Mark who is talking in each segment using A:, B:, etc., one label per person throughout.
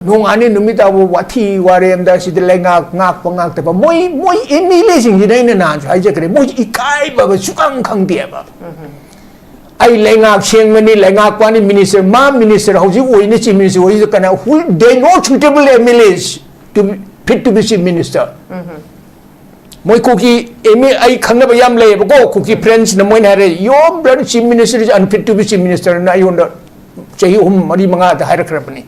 A: nung ani numita wo wati warem da si de ngak pangak te ba moi emi le sing ji na na ai je kre moi ikai ba sukang khang dia ba ai ngak siang mani ngak kwani minister hoji oi ni chief minister oi kana who they not suitable MLAs to fit to be chief minister moi kuki emi ai khang ba yam le ba ko kuki friends na moi na re your brother chief minister is unfit to be chief minister na yonda chahi mari manga da hair krapani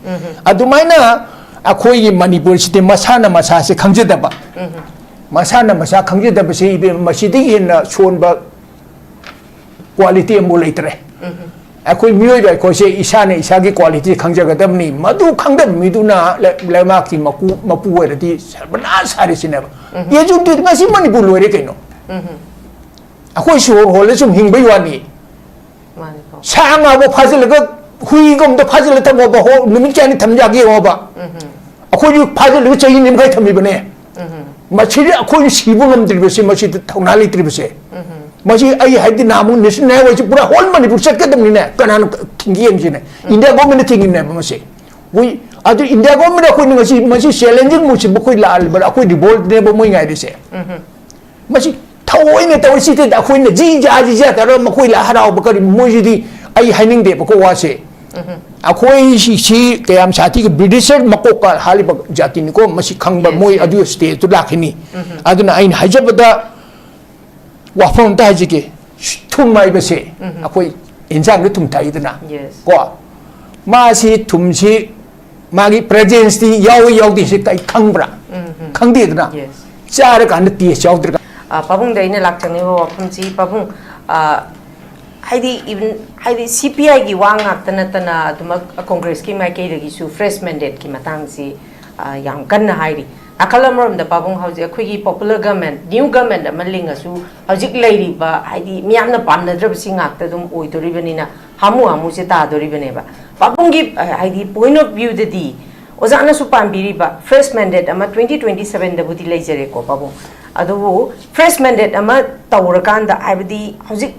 A: adumaina akhoi manipur site masana masa se khangjeda ba masana masa khangjeda ba se ibe masidi in chon ba quality mo leitre akhoi mioi ba ko se isane isagi quality khangjaga dabni madu khangdam miduna lema ki mapu werati bana sari sine ba ye ju ti ngasi manipur lore kaino akhoi shor hole sum hingbai wani sanga bo phajil ga hui gom da phajil ta mo ba ho numit chani thamja gi ho ba akhoi ju phajil ga chahi nim khai thami bane machiri akhoi sibu ngam dir bese machi thaunali dir bese machi ai haidi namu national wa pura whole manipur set ka dam ni ne kanan kingi em ji ne india government thing ne ba mase hui adu india government akhoi ni ngasi machi challenging mu chi ba khoi lal ba akhoi revolt ne ba moi ngai de se machi thawoi ne tawi si te akhoi ne ji ja ta ro ma khoi la harau ba ka moi ji di ai haining de ba ko wa se akhoi si kayam sati ke Britisher makoka hali ba jati ni ko masi khang ba moi adu state tu lakhini aduna ain hajabada wafon ta ji ke thum mai ba se akhoi injang thum thai dana ko ma si thum si magi presence ti yaw di se kai khang bra khang de dana char kan ti chaw dra
B: pabung dai ne lak chang ne wafon si pabung हाइदी CPI की वांग आतना तना तुम कांग्रेस की माइके लगी सु fresh mandate की मतंग सी यांग कन्ना हाइदी अकलमरम द पाबुंग हाउजे अखुगी पॉपुलर गवर्नमेंट न्यू गवर्नमेंट अमलिंग असु हजिक लेरिबा हाइदी मियामना पानद्रब सिंग आक्ता तुम ओइदोरिबनिना हामु से तादोरिबनेबा पाबुंगी हाइदी पॉइंट ऑफ व्यू ददी ओजाना सु पांबिरिबा फ्रेश मैंडेट अमा 2027 दबुदी लेजरे को पाबुंग अदुबो फ्रेश मैंडेट अमा तौरकांदा हाइदी हजिक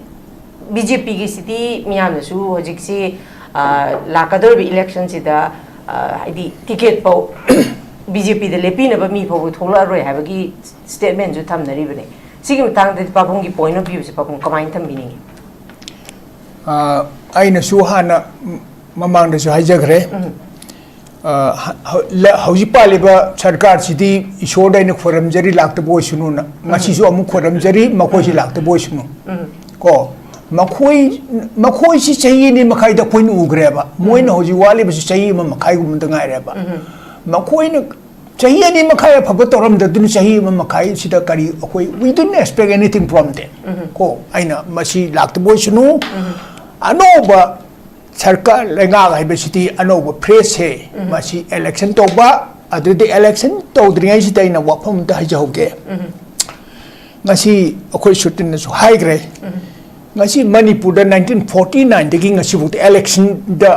B: BJP की स्थिति मियाम नसु हजिक से लाकदर इलेक्शन से दा हाइदी टिकेट पाउ BJP दे लेपी नबा मी पाउ थोला रोय हाबगी स्टेटमेंट जो थम नरी बने सिगी मतंग दे पापुंग की पॉइंट ऑफ व्यू से पापुंग कमाइन थम बिनिंग
A: आइना सु हाना ममांग दे सु हाइजगरे हौजी पालिबा सरकार सिदी इशोर दाइन खोरम जरी लाक्त बोय सुनु ना ngasi su amu खोरम जरी मखोइ सि लाक्त बोय सुनु को मखोई से चाहिए नहीं मखाई दा कोई उग्रे बा मोई न होजी वाले बस चाहिए म मखाई गुम द गाय रे बा मखोई न चाहिए नहीं मखाई फब तोरम द दुन चाहिए म मखाई सिदा करी कोई we don't expect anything from them को आइना मसी लाक्त बोय सुनु अनोबा सरकार लेगा गाय बेसिटी अनोबा फ्रेश है मसी इलेक्शन तोबा अदुदि इलेक्शन तोद्रियाई सिदाइना वफम द हाइजौगे ngasi akoi sutin su high gre ngasi manipur da 1949 degi ngasi vote election da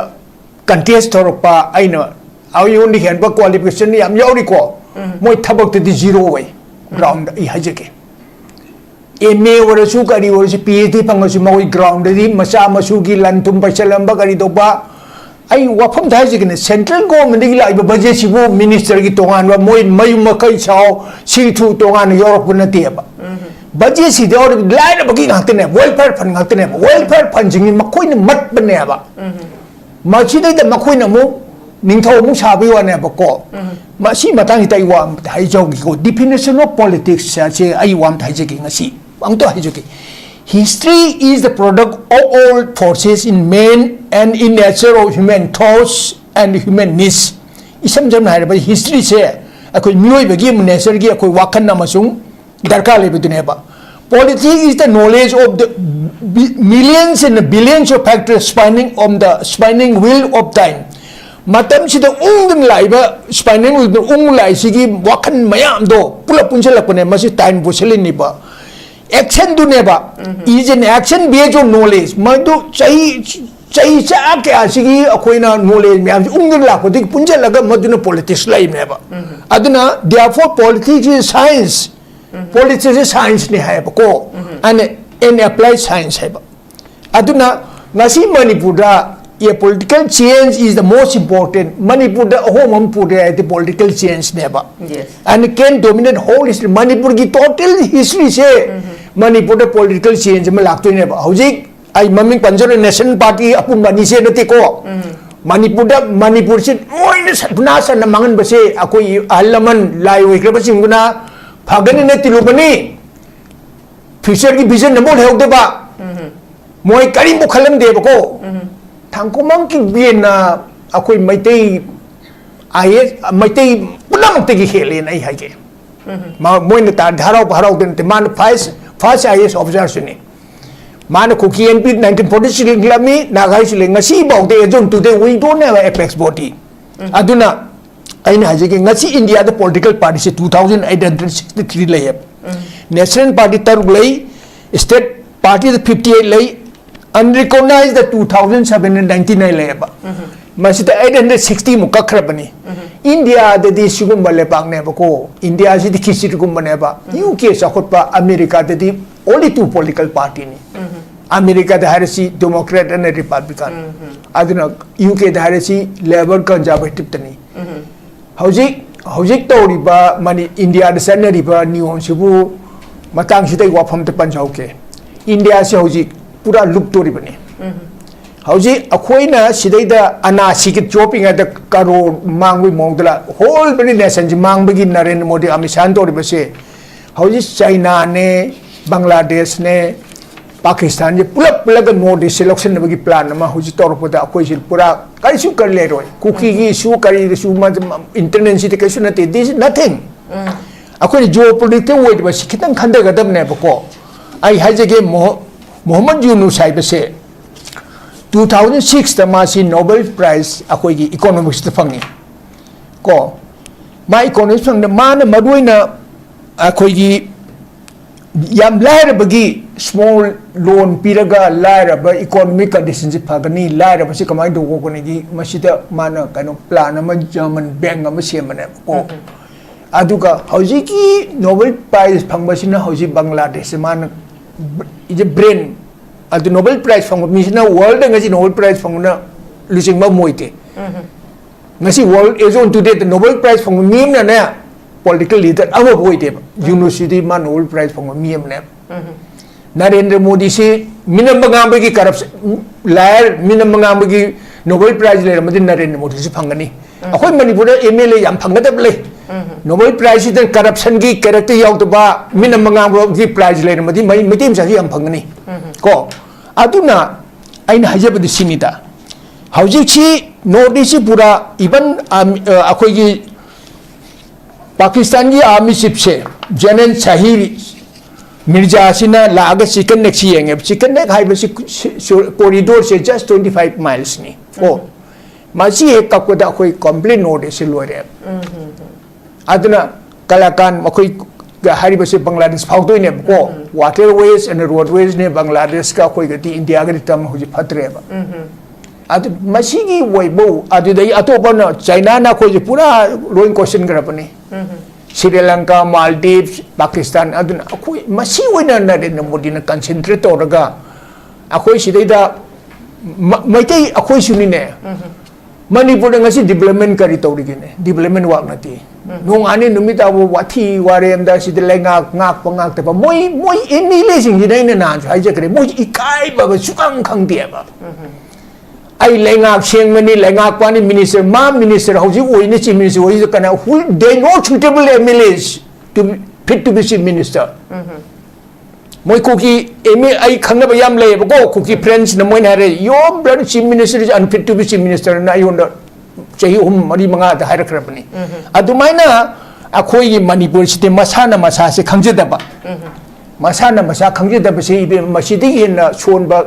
A: contest thorpa aina ayu ni hen ba qualification ni am yauri ko moi thabak te zero way ground I hajeke MA wara su kari wara si PhD pangasu moi ground di masa masu gi lantum pasalam ba kari do ba ai wafam da hajeke ne central government gi la ba budget si bo minister gi tongan ba moi mayu makai chao si thu tongan europe na te ba budget si de or line ba gi ngakte ne welfare fund ngakte ne welfare fund jing makoi ne mat bane ba ma chi de makoi na mu ningthau mu sa bi wa ne ba ko ma si matang hi tai wa hai jog ko definition of politics sa che ai wam thai je ki ngasi ang to hai je ki history is the product of all forces in man and in nature of human thoughts and human needs isam jam hai ba history se akoi mioi ba gi nature gi akoi wakan na masung darkar le bidune ba politics is the knowledge of the millions and billions of factors spinning wheel of time matam sida ungdun laiba spinning wheel lai sigi wakan mayam do pula punjalakone masi time boselin ni ba action du ne ba is an action based on knowledge madu chai cha ke asigi akoina knowledge mayam ungdun la ko dik punjalaga maduna politics lai ne ba aduna therefore politics is science politics is science ni hai ba ko and applied science hai ba aduna ngasi manipur da a political change is the most important. Manipur the home Manipur the political change never.
B: Yes.
A: And it can dominate whole history. Manipur ki total history say Manipur the political change me lagto never. Housing I maming Panjara National Party apun bani se nati ko. Manipur se oi ne satna sa namangan base akoi alaman lai wikra basing guna phagani ne tilubani. Future ki vision namo help de ba. Moi karim bu khalam de ba ko. Thangkomang ki biena akoi maitei IS maitei punam te ki khelen ai haike ma moina ta dharau den te man first IS officer suni man ko KNP 1946 lami nagai sile ngasi bau de jon today we don't have apex body aduna aina haje ki ngasi India the political party se 2863 lay national party tar lay state party the 58 lay unrecognized the 2799 leba masita 860 mukakhrabani India the di sugumba lepang ne bako India si di kisi gumba ne ba UK sakotpa America the only two political party ni America the harisi Democrat and Republican aduna UK the harisi Labour Conservative tani hojik toriba mani India the sanari ba niyon sibu matang sitai wafam te panjauke India se hojik pura loop tori bane hauji akhoina sidaida ana sikit chopping at the karo mangwi mongdala whole bani nation ji mangbagi Narendra Modi amishan tori base hauji China ne Bangladesh ne Pakistan je pula Modi selection bagi plan ma hauji torpoda akoi sil pura kai su kar le roi cookie gi su kari su ma internet si te kai su na te this is nothing akoi geopolitical weight ba sikitang khanda gadam ne bako ai haje ge Muhammad Yunus sai base 2006 ta masi Nobel Prize akoi gi economics ta fangi ko ma economics fang na mana maduina akoi gi yam laira bagi small loan piraga laira ba economic conditions phagani laira ba si kamai do ko ni gi masida mana kano plan ama German bank ama semane ko aduga hauji ki Nobel Prize phangba hauji Bangladesh mana is a brain at the Nobel Prize from Mission World and the Nobel Prize from losing my moite. Nasi world is on today the Nobel Prize from meme na political leader our boite university man Nobel Prize from meme na. Narendra Modi si minam bangambagi corruption liar minam bangambagi Nobel Prize le ramadi Narendra Modi si phangani. Akoi Manipur MLA yam phangadab le. Nobel Prize is corruption ki character yaw to ba minam bangambagi prize le ramadi mai mitim sa yam phangani. Ko aduna aina hajab di sinita hauji chi notice pura even akoi gi Pakistan gi army ship se General Shahir Mirza sina laga chicken neck yeng chicken neck hai basi corridor se just 25 miles ni ko masi ek kakoda akoi complaint notice loire aduna kalakan akoi hari basi Bangladesh phauto ne ko waterways and roadways ne Bangladesh ka koi gati India ga tam hoji phatre ba adu masigi woibo adu dai atopa na China na koi pura loin question gra pani Sri Lanka Maldives Pakistan adu koi masi wina na de Modi na concentrate oraga akoi sidai da maitai akoi suni ne Manipur ngasi development kari taurigine development wak nati nung ani numita wo wati warem da si ngak pangak te pa moi ini le sing dai na na hai je kre moi ikai ba sukang khang dia ba ai lengak seng mani lengak pani minister hoji oi ni chief minister oi kana who they not suitable MLAs to fit to be chief minister moi kuki emi ai khangna ba yam le ba ko kuki friends na moi na re your brother chief minister is unfit to be chief minister na yonda chahi mari manga da haira khrapani adumaina akhoi gi Manipur state masana masa se khangjeda ba masana masa khangjeda ba se ibe masidi in son ba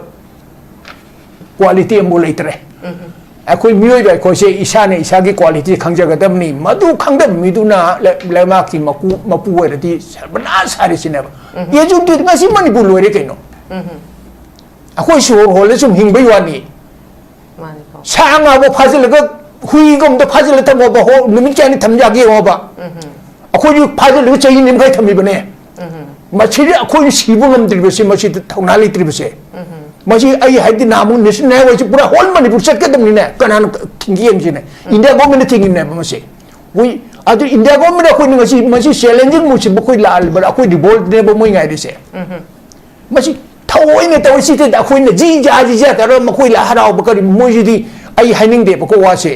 A: quality mo leitre akhoi mioi ba ko se isane isagi quality khangjaga damni madu khangdam miduna lema ki mapu werati bana sari sine ba ye ju tu ngasi Manipur loire kaino akhoi sor hole sum hingbai wani sanga bo phajil ga hui gom da phajil ta mo ba ho numi chani thamja gi ho ba akhoi ju phajil ga chayi nim kai thami bane machiri akhoi sibu ngam dri bese machi thaunali tri bese Masih I हाइदि नामु national highway से पूरा whole Manipur चट के दमनी ने Kanan थिंगी MC ने India government थिंगी ने मसे we अदु India government अखोइ मसी मसी challenging मुछि बखोइ लाल बर अखोइ रिवोल्ट ने ब मोइ गाइदे से मसी थवoi ने तव सिते अखोइ ने जी जा तर मखोइ ला हराव बकरि मोइ जिदि आई हाइनिंग दे बको वासे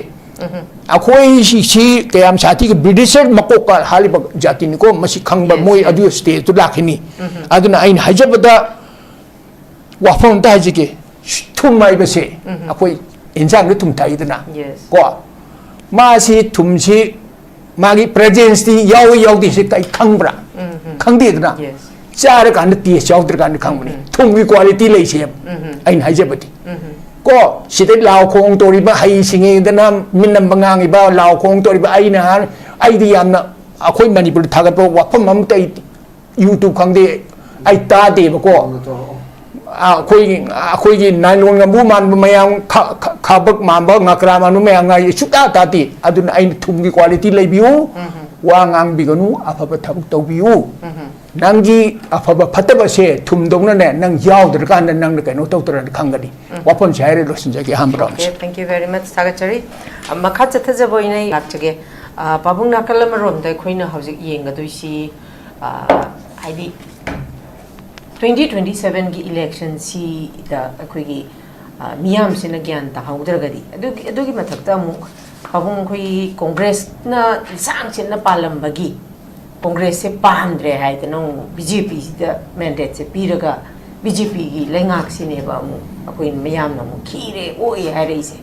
A: अखोइ सी कयाम साथी के ब्रिटिशर मको का हालिब जाति निको मसी खंग मोइ अदु स्टेज तो लाखिनी अदुना आइन हाइजबदा वाफम ता हाइजिके थुम माइबसे अखोइ इंजांग रे थुम ताइदना को मासी थुमसी मागी प्रेजेंस ती याव से कई खंगब्रा खंगदेदना चार कान टेस्ट यावद्र कान खंगबनी थुमगी क्वालिटी लेसे आइन हाइजबती को सिदे लाव खोंग तोरिबा हाई सिंगेदना मिनम बंगांगिबा लाव खोंग तोरिबा आइना आइदि यामना अखोइ मणिपुर थागत वाफम हम तै यूट्यूब खंगदे आई तादे बको अखोई नाइलोन गमु मान मयाम खाबक Mamba ngakra manu mayang ngai chuta tati adun ain thumgi quality leibiu wa ngang biganu afaba thabuk tawbiu nanggi afaba phataba se thum dongna ne nang yaudr kan nang kaino tawtra khangani wapon chaire losin jagi hambram.
B: Thank you very much sagachari makha chathaja boinai lakchage babung nakalam rom dai khoina hojik yengadoisi haidi 2027 की election सी दा अखोगी मियाम सिना ज्ञान ता हौदरगदी अदुगी मथक्ता अमु पबुंग खोई कांग्रेस ना सांग सिना पालंबगी कांग्रेस से पाहंद्रे हाइदनो BJP दा mandate से पीरगा बीजेपी की लेंगाक सिनेबा अमु अखोई मियाम नमु खीरे ओए हाइरेसे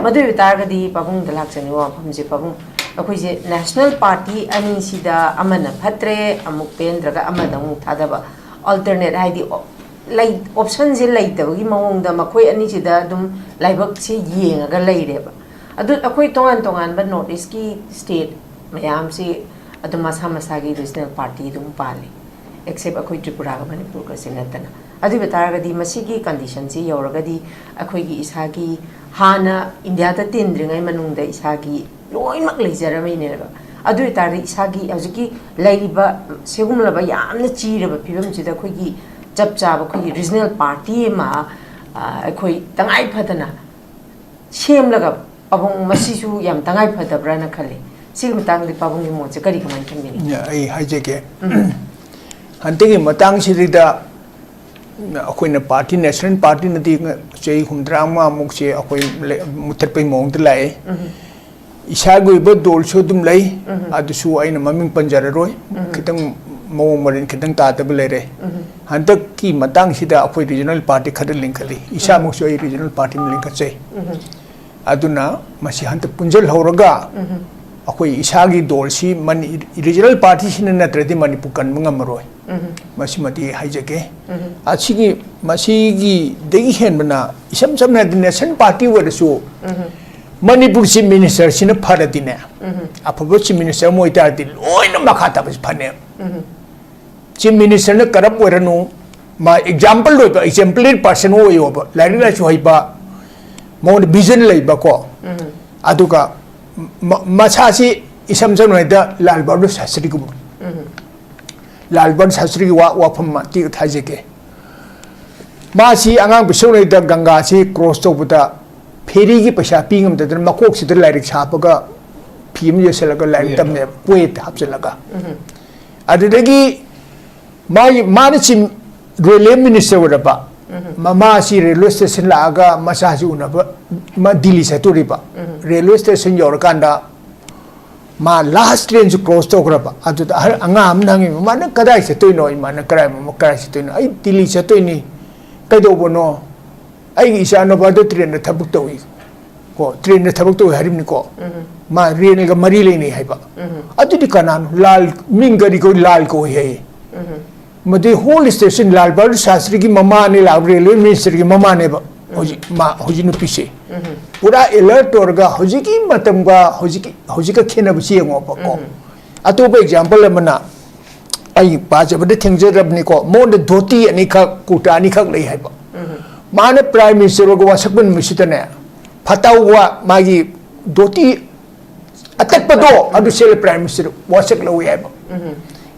B: मदु तारगदी पबुंग दलाक चनि वा फमजे पबुंग अखोई से नेशनल पार्टी अनि सिदा अमन फत्रे अमु पेंद्रगा अमदमु थादबा alternate हाइदी ऑप्शन जे लैतबगी मवंगदा मखोइ अनि सिदा दुम लाइबक से येंगा लैरेबा अदु अखोइ तोंगान बा नॉर्थ ईस्ट की स्टेट मयाम से अदु मसा मसा की रीजनल पार्टी दुम पाले एक्सेप्ट अखोइ त्रिपुरा गा मणिपुर का सिनतना अदु बतारगदी मसी की कंडीशन से यौरगदी अखोइ की इसागी हाना इंडिया ता तिंद्रिंगाइ मनुंगदा इसागी लोइमक लेजरमैनेबा अदु तारि इसागी हजकी लैरिबा सेगुमलबा यामना चीरबा फिबम सिदा खोगी चप चाब खोगी रीजनल पार्टी मा खोई तंगाई फदना सेमलगा पबुंग मसीसु याम तंगाई फदब्राना खले सिग मतांग दि पबुंग मोचे करी कमान खमिनी
A: आई हाइजेके हंतेगी मतांग सिदा अखोइना पार्टी नेशनल पार्टी नदी चई हुमद्रामा मुकसे अखोइ मुथरपै मोंग लाए इसागुब दोल सोदुम लै अदुसु आइना ममिंग पंजररोय खितंग मौंग मरिन खितंग तातब लेरे हंतक की मतंग सिदा अखोइ रीजनल पार्टी खद लिंखली इसा मुसु आई रीजनल पार्टी में लिंखचे अदुना मसी हंत पुंजल हौरगा अखोइ इसागी दोल सी मन रीजनल पार्टी सिन नत्रदि मणिपुर कन मंगमरोय मसी मति हाइजके असिगी मसीगी देगी हेनबना इसम समना नेशनल पार्टी वरसु मणिपुर चीफ मिनिस्टर सिन फरदिने अफब चीफ मिनिस्टर मोइतादि लोइन मखा तबस फने चीफ मिनिस्टर ने करप वरनु मा एग्जांपल लोइबा एग्जांपलरी पर्सन होयोबा लाइरिला होइबा मोन विजन लेबा को अदुगा मसासी इसम समनाइदा लाल बहादुर शास्त्री को लाल बहादुर शास्त्री वाफम ती थाजेके मासी आंगांग बिसोनैदा गंगा सी क्रॉस तोबदा फेरी की पैसा पींगम तदन मकोक सिद लाइरिक छापगा फीम येसलगा लाइरिक तमने पोएट हापचलगा अदुदगी माने चिम रेलवे मिनिस्टर वरबा ममा सी रेलवे स्टेशन लागा मसाजी उनबा मा दिल्ली सतुरिबा रेलवे स्टेशन योरकांदा मा लास्ट ट्रेन जो क्रॉस तोग्रबा अदुदा हर अंगाम नंगी माने कदाइ सतुइनो इमाने कराय मम कराय सतुइनो आई दिल्ली सतुइनी कदोबनो आई इशानो बादो ट्रेन थबुक तोई को ट्रेन थबुक तोई हरिमनि को मा रेन गा मरी लेनी हैबा अदुदि कनान लाल मिंगरी को लाल को है मदे होल स्टेशन लाल बहादुर शास्त्री की ममा ने ला रेलवे मिनिस्टर की ममा ने होजी नुपीसे पूरा अलर्ट तोरगा होजी की मतमगा होजी का खेनब सियंगो को अतोप एग्जांपल मना आई पाजबदे थेंगजरबनि को मोन धोती अनि खा कुटा अनि खक लई हैबा माने प्राइम मिनिस्टर को वासकबन मिसितने फतावा मागी धोती अतकपदो अदु सेल प्राइम मिनिस्टर वासक लई हैबा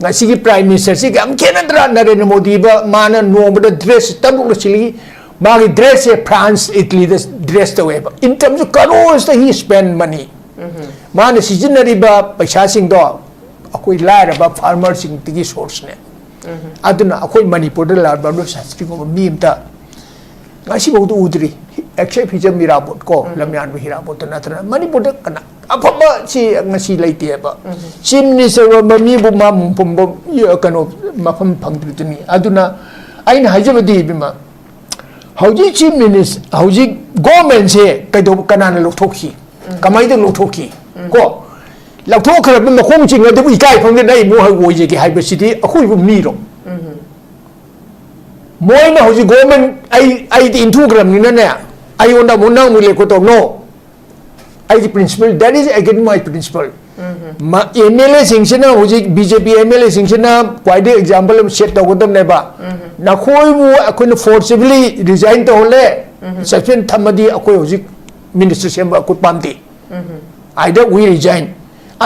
A: ngasi प्राइम मिनिस्टर से गम खेनद्रा नरेंद्र मोदी बा माना नोबद ड्रेस तबुक सिली मागी ड्रेस से फ्रांस इटली द ड्रेस तो web in terms of crores the he spend money माने सिजनरीबा पैसा सिंग दो अखोई लायरबा फार्मर सिंग तिगी सोर्स ने अदुना अखोई Manipur the larva no Shastri को मीमता ngasi bau tu udri except hijab mirabot ko lamyan hirabot na tana manipur da kana apaba si ngasi laite ba sim ni se mami bu ma pum ya kano mafam phangdri tuni aduna aina hajab di bima hauji chief minister hauji government se kaido kana na lokthokhi kamai da lokthokhi ko lokthokra ba khong ching da bu ikai phang dai mu ha wo je ki hai ba city akhoi bu mi ro moina hoji government ai di into gram ni na ai onda munang mule ko to no ai di principle that is again my principle ma MLA singchana hoji BJP MLA singchana quite example set to godam ne ba na khoi mu akoi forcibly resign to hole section thamadi akoi hoji minister sem ba ko pamti either we resign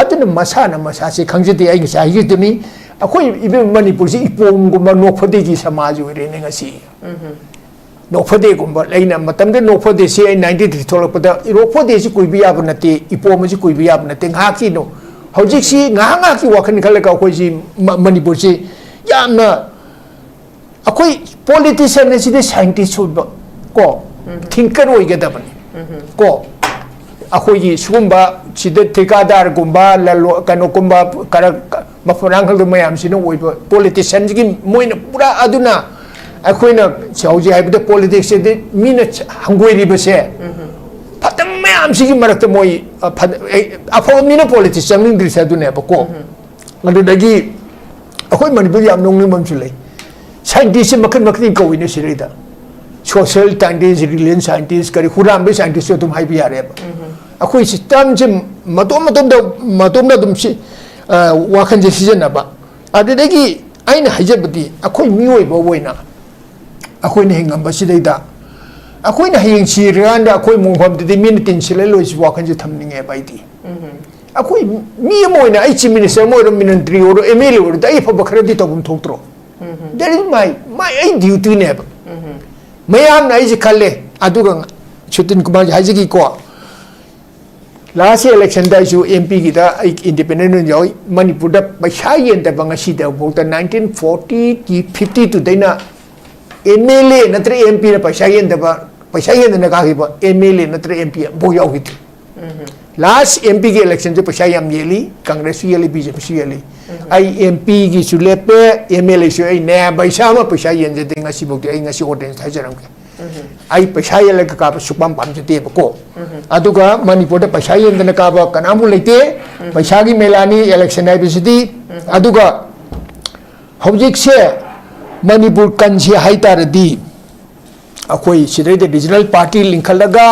A: aduna masa se khangjiti ai sa hi tumi अखोई इबे मणिपुर से इपोम गुम्बा नोफदे की समाज ओइरे ने ngasi नोफदे गुम्बा लेना मतम दे नोफदे से 93 थोलपदा इरोफदे से कोई भी याब नते इपोम से कोई भी याब नते nga की नो हौजिक सी nga की वखन खलका अखोई जी मणिपुर से यामना अखोई पॉलिटिशियन ने सिदे साइंटिस्ट को थिंकर ओइगदबन को अखोई सुगुम्बा सिदे ठेकेदार गुम्बा ललो कनो गुम्बा कर मफरांग खल मयाम सिनो ओइबो पॉलिटिशियन की मोइना पूरा अदुना अखोइना सौजी हाइबदे पॉलिटिक्स से मीना हंगोइरि बसे फतम मयाम सिगी मरक्त मोइ अफो मीना पॉलिटिशियन निंग्रि सदुने बको अदुदगी अखोइ मणिपुर याम नोंनि ममसु लै साइंटिस्ट मखन मखनि कौइने सिरिदा सोशल साइंटिस्ट रिलियन साइंटिस्ट करी हुराम बे साइंटिस्ट तुम हाइबि यारे अखोइ सिस्टम से मतोम दम से वाखन जे सिजनबा अदुदगी आइन हाइजबदी अखोइ मियोइबो वइना अखोइ ने हिंगम बसिदैदा अखोइ ने हिंग सिरगांदा अखोइ मोंफम दि मिन तिन सिले लोइस वाखन जे थमनिंगे बाइदी अखोइ मी मोइना आई चीफ मिनिस्टर मोइरो मिनिस्ट्री ओरो एमएलए ओरो दai फबखरदि तबुम थोक्त्रो दैट इज माय आई ड्यूटी ने मयाम ना आई खले अदुगा छुतिन कुमार हाइजगी को लास्ट इलेक्शन दाइसु एमपी की दा इंडिपेंडेंट जोई मणिपुर दा पैसा येन दा बंगासी दा बोता 1940 की 52 दैना एमएलए नत्र एमपी दा पैसा येन दा कागी बा एमएलए नत्र एमपी बो याउ हित लास्ट एमपी के इलेक्शन जो पैसा याम येली कांग्रेस येली बीजेपी येली आई एमपी की सुलेपे एमएलए सु आई ने पैसा मा पैसा येन जे देंगा सिबोते आई ngasi ऑडियंस थाजरम के आई पैसा येले का सुपम पाम जते बको अदुगा मणिपुर दा पैसा येन का बा कनामु लेते पैसा की मेलानी इलेक्शन आइबिसिटी अदुगा हौजिक से मणिपुर कंसे हाइतारदी अखोई सिदे रीजनल पार्टी लिंखलगा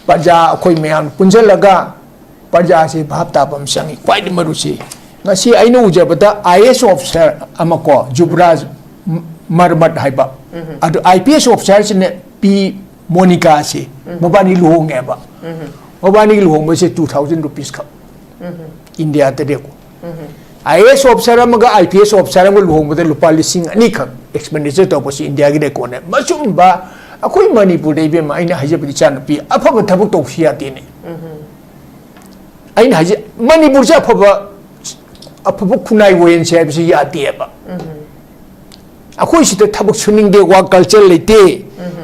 A: प्रजा अखोई मयाम पुंजलगा प्रजा से भाव तापम संगी quite मरुसी ngasi aino ujabada IAS officer amako Jubraj Marmat haiba adu IPS officer sine P Monica se mabani luhong eba mabani luhong se 2000 rupees ka India tade ko IAS officer amaga IPS officer amaga luhong bada lupa lising ani ka expenditure to ko si India gi de ko ne masum ba akoi Manipur de be ma aina hajabadi chan pi afaba thabuk to sia tine aina haji Manipur se afaba अफब खुनाई वेन से बिसे याती है बा अखोई सिते थबक सुनिंग दे वा culture लेते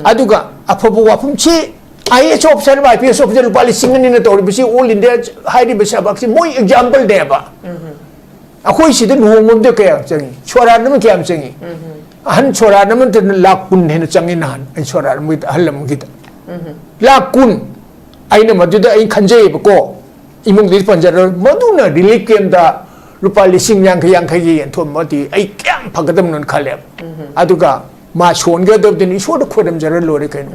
A: अदुगा अफब वाफम छि आईएएस ऑफिसर बा आईपीएस ऑफिसर पाली सिंगनी न तोर बिसे ऑल इंडिया हाइडी बिसा बाक्सी मोय एग्जांपल दे बा अखोई सिते नुंगम दे कया चंगी छोरा नम क्याम चंगी अहन छोरा नम त लाख कुन हेन चंगी नहन ए छोरा नम हलम गित लाख कुन आइना मदुदा आई खंजे बको इमुंग दि पंजर मदुना रिलीफ केम दा रुपा लिसिंग यांखै येंथोम मति आई क्याम फगदम नन खले अदुगा मा सोनगदब दिनि सोद खोदम जर लोरे can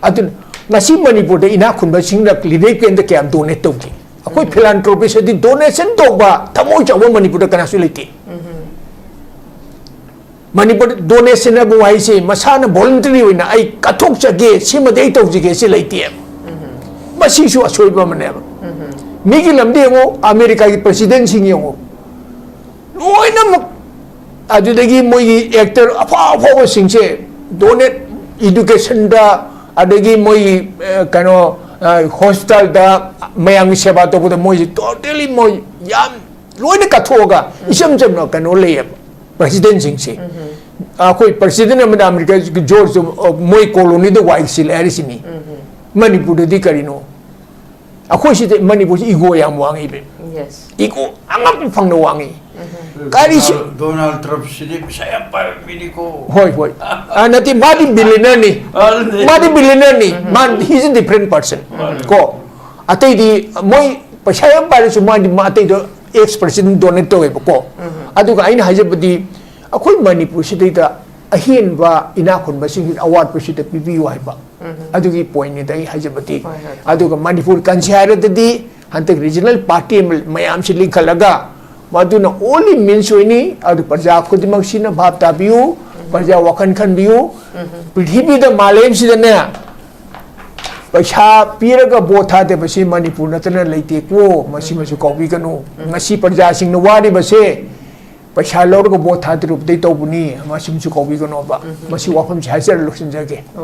A: अदुन ngasi Manipur de ina khunba singrak lirik ken de kyam donate tawki akoi philanthropy se di donation tawba thamoi chawa Manipur da kana su leti Manipur donation na buai se masana voluntary oina ai kathok chage sima dei tawjige se leti masi su asoiba mane Migi lamdi ngo America ki president sing ngo loina mak adudagi moi actor apa sing che donate education da adagi moi kano hospital da mayang seba to da moi totally moi yam loina ka thoga isam jam no kano le president sing si koi president of America George moi colony da white sil arisini manipur di karino akoi si manipur ego yam wangi be
B: yes
A: ego angam phang no wangi kari si
C: Donald Trump sini saya pa ko
A: hoi anati madi billionaire ni man he's a different person ko atai di moi pasaya pa su madi atai do ex president Donald Trump ko adu ka aina hajabadi akoi manipur si da ahin ba ina khon ba sing award president PPU hai ba adu ki point ni dai hajabadi adu ka manipur kanchara di hantek regional party mayam si likhalaga maduna only means ni adu parja khudimang sina bhab tabiu parja wakan khan biu prithibi da malem si ne paisa piraga botha de basi manipur natana leite ko masi masu kobi kanu ngasi parja sing no wari base paisa lor go botha de rup de to buni masi masu kobi kanu ba masi wafam chaisar lusin jage